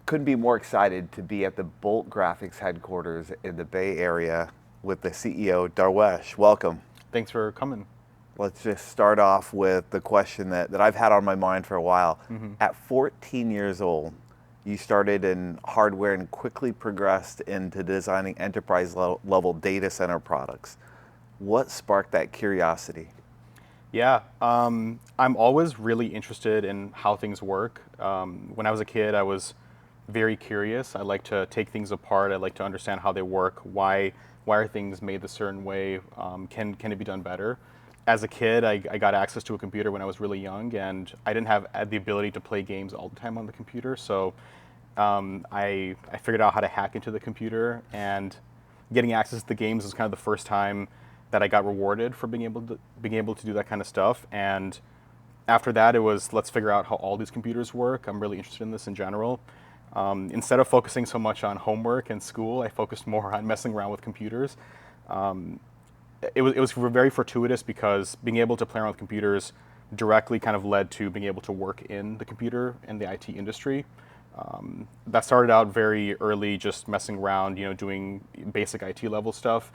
couldn't be more excited to be at the Bolt Graphics headquarters in the Bay Area with the CEO, Darwesh. Welcome. Thanks for coming. Let's just start off with the question that I've had on my mind for a while. At 14 years old, you started in hardware and quickly progressed into designing enterprise level data center products. What sparked that curiosity? Yeah, I'm always really interested in how things work. When I was a kid, I was very curious. I like to take things apart. I like to understand how they work. Why are things made a certain way? Can it be done better? As a kid, I got access to a computer when I was really young, and I didn't have the ability to play games all the time on the computer. So I figured out how to hack into the computer, and getting access to the games was kind of the first time that I got rewarded for being able to do that kind of stuff. And after that, it was, let's figure out how all these computers work. I'm really interested in this in general. Instead of focusing so much on homework and school, I focused more on messing around with computers. It was very fortuitous because being able to play around with computers directly kind of led to being able to work in the computer and the IT industry. That started out very early, just messing around, doing basic IT level stuff.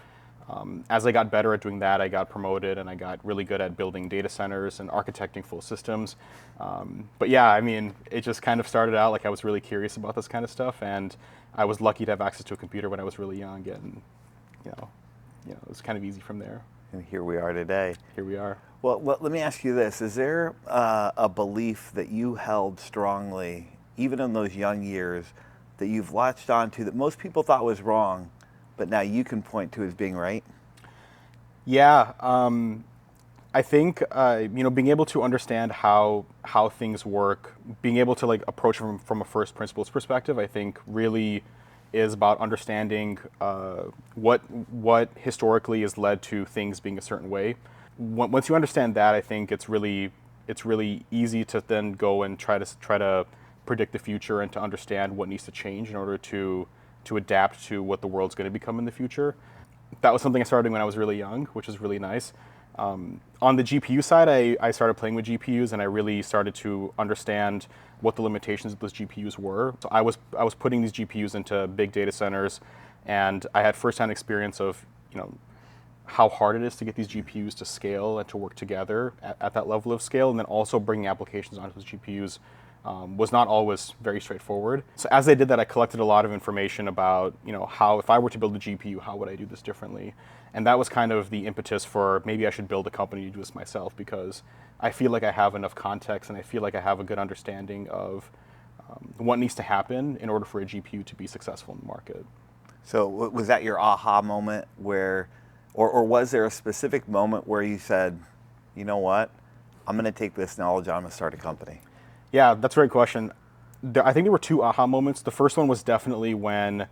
As I got better at doing that, I got promoted and I got really good at building data centers and architecting full systems. But yeah, I mean, it just kind of started out like I was really curious about this kind of stuff, and I was lucky to have access to a computer when I was really young, and it was kind of easy from there. And here we are today. Here we are. Well, let me ask you this. Is there a belief that you held strongly, even in those young years, that you've latched onto that most people thought was wrong, but now you can point to as being right? Yeah, I think being able to understand how things work, being able to approach from a first principles perspective, I think really is about understanding what historically has led to things being a certain way. Once you understand that, I think it's really easy to then go and try to predict the future and to understand what needs to change in order to adapt to what the world's going to become in the future. That was something I started when I was really young, which is really nice. On the GPU side, I started playing with GPUs, and I really started to understand what the limitations of those GPUs were. So I was putting these GPUs into big data centers, and I had firsthand experience of how hard it is to get these GPUs to scale and to work together at that level of scale, and then also bringing applications onto those GPUs was not always very straightforward. So as I did that, I collected a lot of information about how, if I were to build a GPU, how would I do this differently? And that was kind of the impetus for maybe I should build a company to do this myself, because I feel like I have enough context and I feel like I have a good understanding of what needs to happen in order for a GPU to be successful in the market. So was that your aha moment where, or was there a specific moment where you said, you know what, I'm going to take this knowledge, I'm going to start a company? Yeah, that's a great question. I think there were two aha moments. The first one was definitely when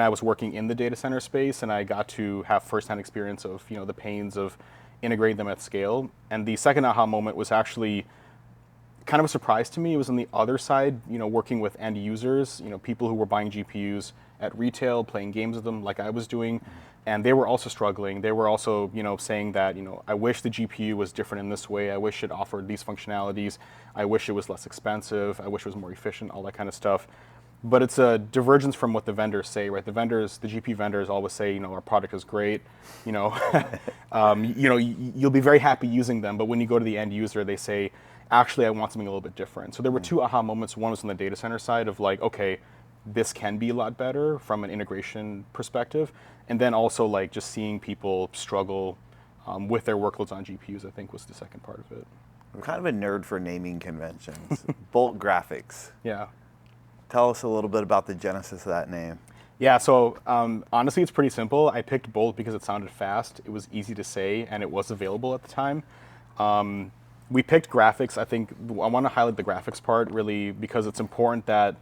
I was working in the data center space and I got to have firsthand experience of the pains of integrating them at scale. And the second aha moment was actually kind of a surprise to me. It was on the other side, working with end users, people who were buying GPUs at retail, playing games with them like I was doing. And they were also struggling. They were also, saying that, I wish the GPU was different in this way. I wish it offered these functionalities. I wish it was less expensive. I wish it was more efficient, all that kind of stuff. But it's a divergence from what the vendors say, right? The GPU vendors always say, our product is great. You'll be very happy using them. But when you go to the end user, they say, actually, I want something a little bit different. So there were two aha moments. One was on the data center side of okay, this can be a lot better from an integration perspective. And then also just seeing people struggle with their workloads on GPUs, I think, was the second part of it. I'm kind of a nerd for naming conventions. Bolt Graphics. Yeah. Tell us a little bit about the genesis of that name. Yeah, so honestly, it's pretty simple. I picked Bolt because it sounded fast, it was easy to say, and it was available at the time. We picked graphics. I think I want to highlight the graphics part really because it's important that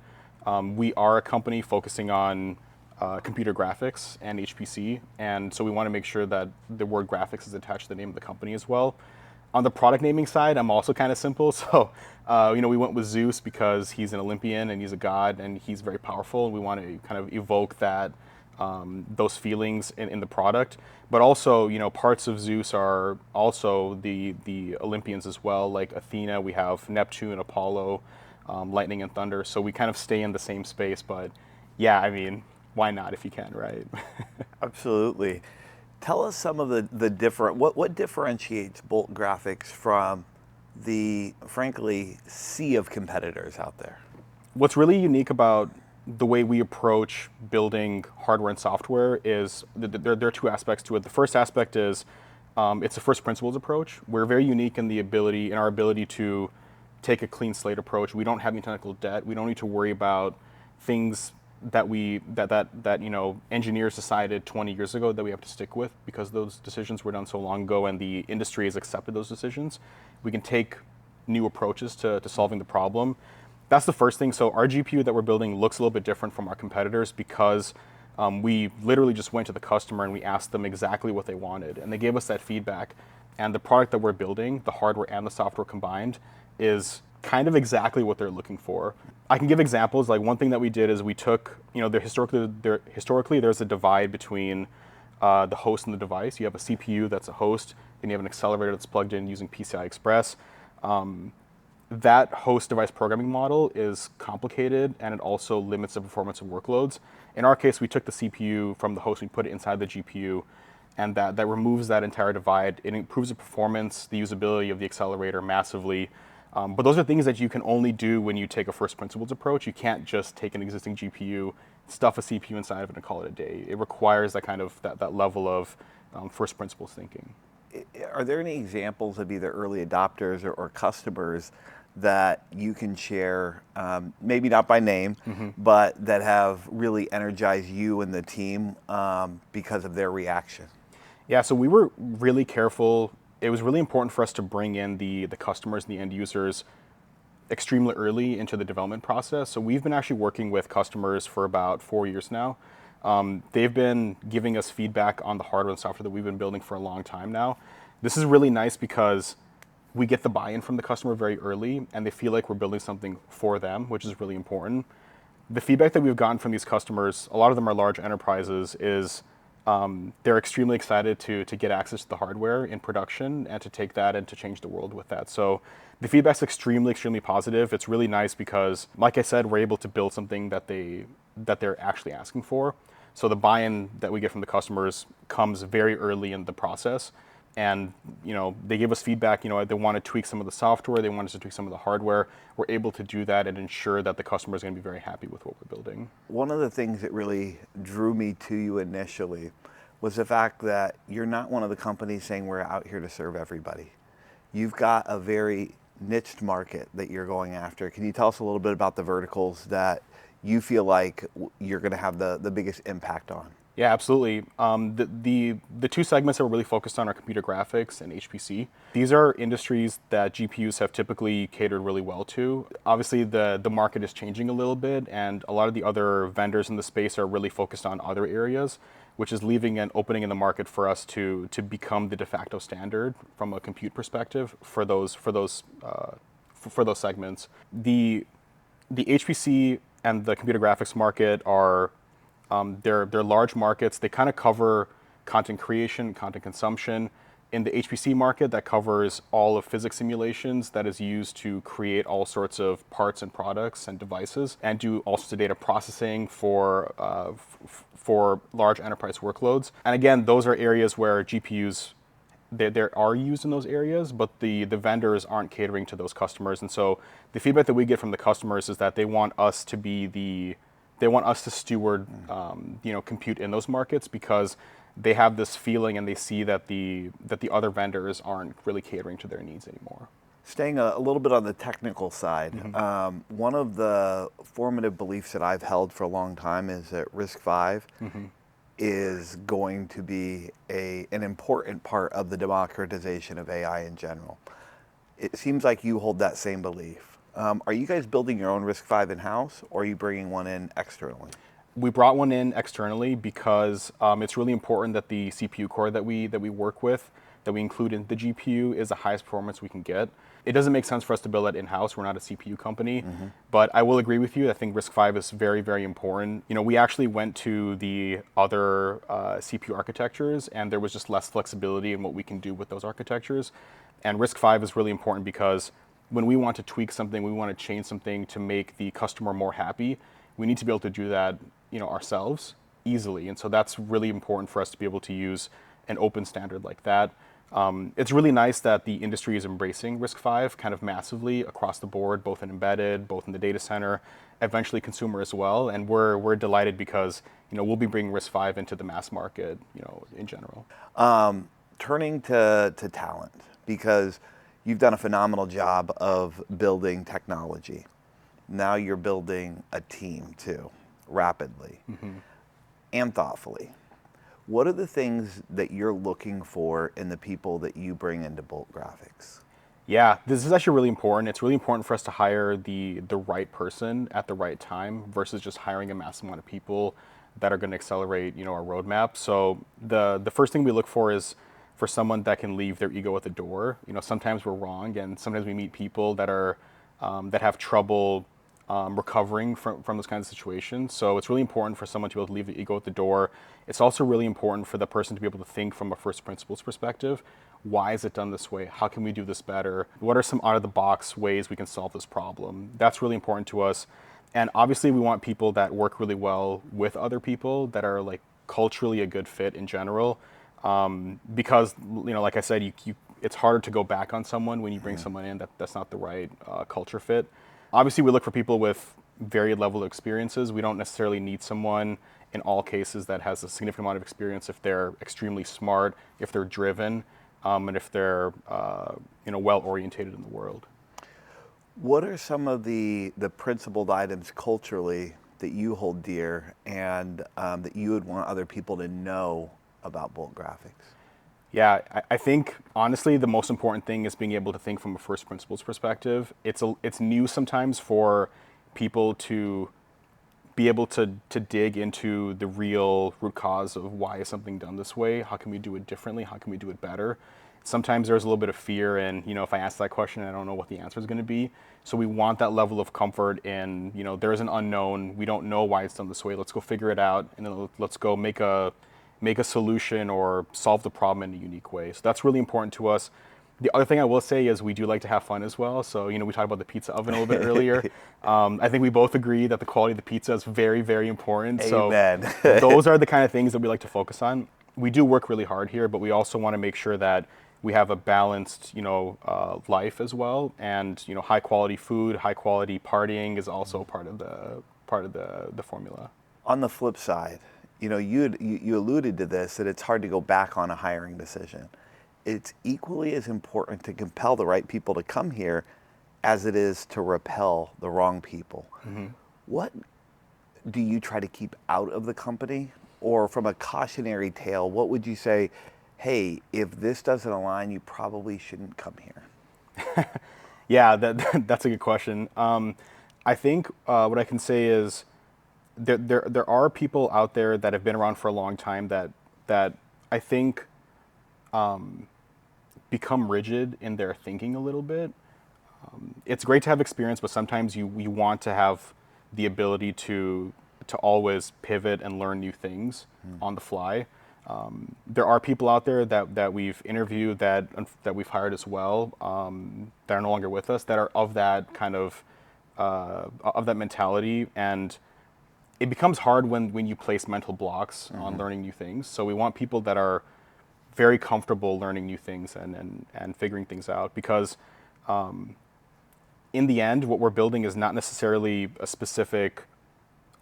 we are a company focusing on computer graphics and HPC, and so we want to make sure that the word graphics is attached to the name of the company as well. On the product naming side, I'm also kind of simple. So, we went with Zeus because he's an Olympian and he's a god and he's very powerful. And we want to kind of evoke that, those feelings in the product. But also, parts of Zeus are also the Olympians as well. Like Athena, we have Neptune, Apollo. lightning and thunder. So we kind of stay in the same space. But yeah, I mean, why not if you can, right? Absolutely. Tell us some of the different, what differentiates Bolt Graphics from the, frankly, sea of competitors out there? What's really unique about the way we approach building hardware and software is there are two aspects to it. The first aspect is it's a first principles approach. We're very unique in our ability to take a clean slate approach. We don't have any technical debt. We don't need to worry about things that engineers decided 20 years ago that we have to stick with because those decisions were done so long ago and the industry has accepted those decisions. We can take new approaches to solving the problem. That's the first thing. So our GPU that we're building looks a little bit different from our competitors because we literally just went to the customer and we asked them exactly what they wanted, and they gave us that feedback. And the product that we're building, the hardware and the software combined, is kind of exactly what they're looking for. I can give examples. Like one thing that we did is we took, historically there's a divide between the host and the device. You have a CPU that's a host, then you have an accelerator that's plugged in using PCI Express. That host device programming model is complicated and it also limits the performance of workloads. In our case, we took the CPU from the host and we put it inside the GPU, and that removes that entire divide. It improves the performance, the usability of the accelerator massively. But those are things that you can only do when you take a first principles approach. You can't just take an existing GPU, stuff a CPU inside of it, and call it a day. It requires that level of first principles thinking. Are there any examples of either early adopters or customers that you can share, maybe not by name, but that have really energized you and the team because of their reaction? Yeah, so we were really careful. It was really important for us to bring in the customers and the end users extremely early into the development process. So we've been actually working with customers for about 4 years now. They've been giving us feedback on the hardware and software that we've been building for a long time now. This is really nice because we get the buy-in from the customer very early, and they feel like we're building something for them, which is really important. The feedback that we've gotten from these customers, a lot of them are large enterprises, is they're extremely excited to get access to the hardware in production and to take that and to change the world with that. So the feedback's extremely, extremely positive. It's really nice because, like I said, we're able to build something that they're actually asking for. So the buy-in that we get from the customers comes very early in the process. And they give us feedback. They want to tweak some of the software, they want us to tweak some of the hardware. We're able to do that and ensure that the customer is going to be very happy with what we're building. One of the things that really drew me to you initially was the fact that you're not one of the companies saying we're out here to serve everybody. You've got a very niched market that you're going after. Can you tell us a little bit about the verticals that you feel like you're going to have the biggest impact on? Yeah, absolutely. The two segments that we're really focused on are computer graphics and HPC. These are industries that GPUs have typically catered really well to. Obviously, the market is changing a little bit, and a lot of the other vendors in the space are really focused on other areas, which is leaving an opening in the market for us to become the de facto standard from a compute perspective for those segments. The HPC and the computer graphics market are they're large markets. They kind of cover content creation, content consumption. In the HPC market, that covers all of physics simulations that is used to create all sorts of parts and products and devices, and do all sorts of data processing for large enterprise workloads. And again, those are areas where GPUs there are used in those areas, but the vendors aren't catering to those customers. And so the feedback that we get from the customers is that they want us to steward compute in those markets because they have this feeling and they see that the other vendors aren't really catering to their needs anymore. Staying a little bit on the technical side, one of the formative beliefs that I've held for a long time is that RISC-V is going to be an important part of the democratization of AI in general. It seems like you hold that same belief. Are you guys building your own RISC-V in-house, or are you bringing one in externally? We brought one in externally because it's really important that the CPU core that we work with, that we include in the GPU, is the highest performance we can get. It doesn't make sense for us to build that in-house. We're not a CPU company. But I will agree with you. I think RISC-V is very, very important. We actually went to the other CPU architectures, and there was just less flexibility in what we can do with those architectures. And RISC-V is really important because when we want to tweak something, we want to change something to make the customer more happy, we need to be able to do that, ourselves easily. And so that's really important for us to be able to use an open standard like that. It's really nice that the industry is embracing RISC-V kind of massively across the board, both in embedded, both in the data center, eventually consumer as well. And we're delighted because we'll be bringing RISC-V into the mass market, in general. Turning to talent, because you've done a phenomenal job of building technology. Now you're building a team too, rapidly and thoughtfully. What are the things that you're looking for in the people that you bring into Bolt Graphics? Yeah, this is actually really important. It's really important for us to hire the right person at the right time versus just hiring a massive amount of people that are going to accelerate, our roadmap. So the first thing we look for is for someone that can leave their ego at the door. Sometimes we're wrong, and sometimes we meet people that are that have trouble recovering from those kinds of situations. So it's really important for someone to be able to leave the ego at the door. It's also really important for the person to be able to think from a first principles perspective. Why is it done this way? How can we do this better? What are some out-of-the-box ways we can solve this problem? That's really important to us. And obviously, we want people that work really well with other people, that are like culturally a good fit in general. Because, like I said, it's harder to go back on someone when you bring someone in that's not the right culture fit. Obviously, we look for people with varied level of experiences. We don't necessarily need someone in all cases that has a significant amount of experience if they're extremely smart, if they're driven, and if they're well-orientated in the world. What are some of the principled items culturally that you hold dear and that you would want other people to know about Bolt Graphics? Yeah, I think honestly the most important thing is being able to think from a first principles perspective. It's new sometimes for people to be able to dig into the real root cause of why is something done this way? How can we do it differently? How can we do it better? Sometimes there's a little bit of fear, and if I ask that question, I don't know what the answer is going to be. So we want that level of comfort in there is an unknown. We don't know why it's done this way. Let's go figure it out, and then let's go make a solution or solve the problem in a unique way. So that's really important to us. The other thing I will say is we do like to have fun as well. So, we talked about the pizza oven a little bit earlier. I think we both agree that the quality of the pizza is very, very important. Amen. So those are the kind of things that we like to focus on. We do work really hard here, but we also want to make sure that we have a balanced, life as well. And, high quality food, high quality partying is also part of the formula. On the flip side, you alluded to this, that it's hard to go back on a hiring decision. It's equally as important to compel the right people to come here as it is to repel the wrong people. What do you try to keep out of the company? Or from a cautionary tale, what would you say, hey, if this doesn't align, you probably shouldn't come here? Yeah, that's a good question. I think what I can say is there are people out there that have been around for a long time that I think become rigid in their thinking a little bit. It's great to have experience, but sometimes you want to have the ability to always pivot and learn new things on the fly. There are people out there that we've interviewed that we've hired as well that are no longer with us, that are of that kind of that mentality, and it becomes hard when you place mental blocks on learning new things. So we want people that are very comfortable learning new things and figuring things out, because in the end, what we're building is not necessarily a specific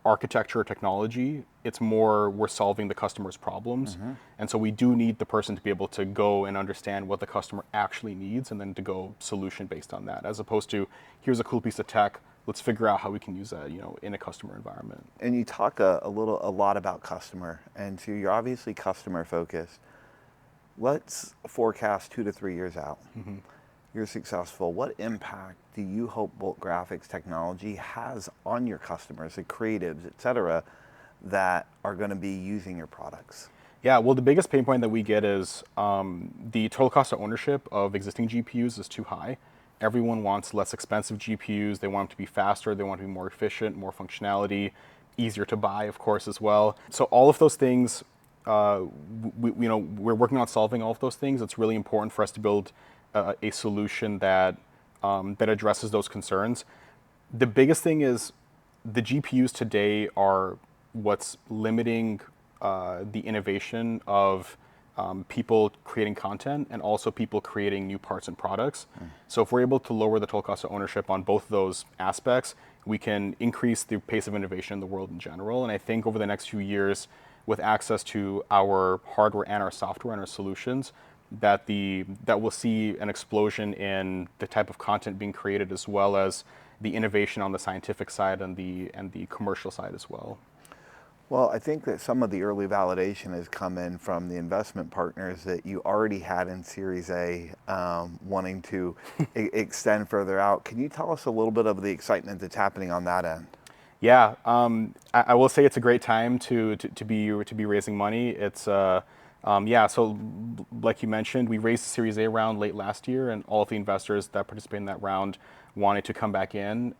architecture or technology. It's more we're solving the customer's problems. And so we do need the person to be able to go and understand what the customer actually needs and then to go solution based on that, as opposed to here's a cool piece of tech, let's figure out how we can use that in a customer environment. And you talk a lot about customer, and so you're obviously customer focused. Let's forecast 2 to 3 years out. You're successful. What impact do you hope Bolt Graphics technology has on your customers, the creatives, et cetera, that are going to be using your products? Yeah, well, the biggest pain point that we get is the total cost of ownership of existing GPUs is too high. Everyone wants less expensive GPUs. They want them to be faster. They want to be more efficient, more functionality, easier to buy, of course, as well. So all of those things, we're working on solving all of those things. It's really important for us to build a solution that that addresses those concerns. The biggest thing is the GPUs today are what's limiting the innovation of people creating content and also people creating new parts and products. So if we're able to lower the total cost of ownership on both of those aspects, we can increase the pace of innovation in the world in general. And I think over the next few years, with access to our hardware and our software and our solutions, that we'll see an explosion in the type of content being created, as well as the innovation on the scientific side and the commercial side as well. Well, I think that some of the early validation has come in from the investment partners that you already had in Series A, wanting to extend further out. Can you tell us a little bit of the excitement that's happening on that end? Yeah, I will say it's a great time to be raising money. It's yeah. So like you mentioned, we raised the Series A round late last year, and all of the investors that participated in that round wanted to come back in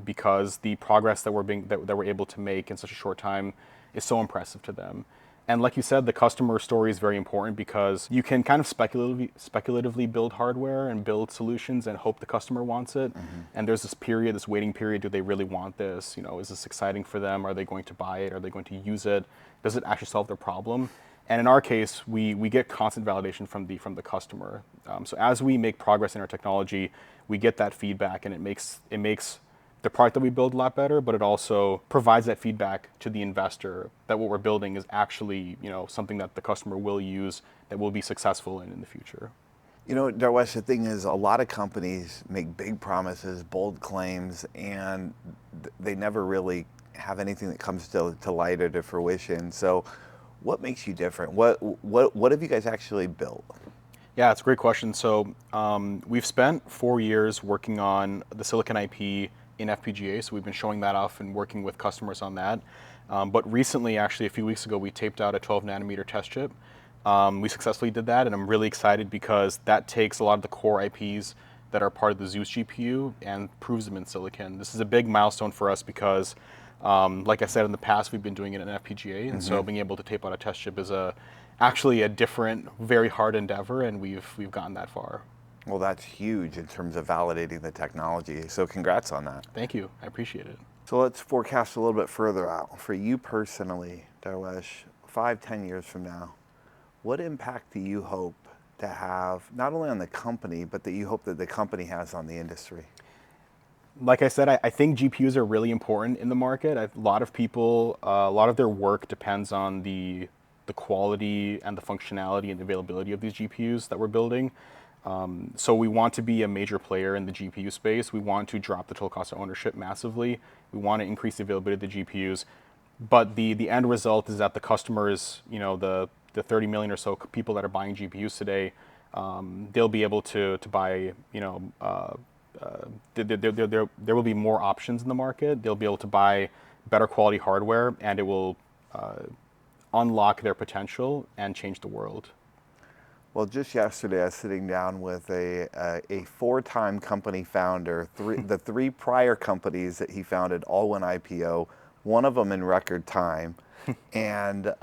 because the progress that we're able to make in such a short time is so impressive to them. And like you said, the customer story is very important because you can kind of speculatively build hardware and build solutions and hope the customer wants it. And there's this period, this waiting period. Do they really want this? You know, is this exciting for them? Are they going to buy it? Are they going to use it? Does it actually solve their problem? And in our case, we get constant validation from the customer. So as we make progress in our technology, we get that feedback, and it makes the product that we build a lot better, but it also provides that feedback to the investor that what we're building is actually, you know, something that the customer will use, that will be successful in the future. You know, Darwesh, the thing is, a lot of companies make big promises, bold claims, and they never really have anything that comes to light or to fruition. So what makes you different? What have you guys actually built? Yeah, it's a great question. So we've spent 4 years working on the silicon IP in FPGA, so we've been showing that off and working with customers on that. But recently, actually a few weeks ago, we taped out a 12 nanometer test chip. We successfully did that, and I'm really excited because that takes a lot of the core IPs that are part of the Zeus GPU and proves them in silicon. This is a big milestone for us because, like I said, in the past, we've been doing it in FPGA, and so being able to tape out a test chip is actually a different, very hard endeavor, and we've gotten that far. Well, that's huge in terms of validating the technology. So congrats on that. Thank you. I appreciate it. So let's forecast a little bit further out. For you personally, Darwesh, 5-10 years from now, what impact do you hope to have, not only on the company, but that you hope that the company has on the industry? Like I said, I think GPUs are really important in the market. A lot of people, a lot of their work depends on the quality and the functionality and the availability of these GPUs that we're building. So we want to be a major player in the GPU space. We want to drop the total cost of ownership massively. We want to increase the availability of the GPUs. But the end result is that the customers, you know, the 30 million or so people that are buying GPUs today, they'll be able to buy, you know, there will be more options in the market. They'll be able to buy better quality hardware, and it will unlock their potential and change the world. Well, just yesterday I was sitting down with a 4-time company founder. The 3 prior companies that he founded all went IPO, one of them in record time. And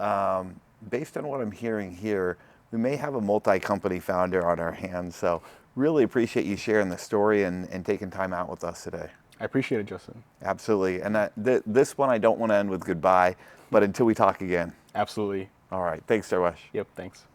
based on what I'm hearing here, we may have a multi-company founder on our hands. So really appreciate you sharing the story and taking time out with us today. I appreciate it, Justin. Absolutely. And this one I don't want to end with goodbye, but until we talk again. Absolutely. All right. Thanks, Darwesh. Yep, thanks.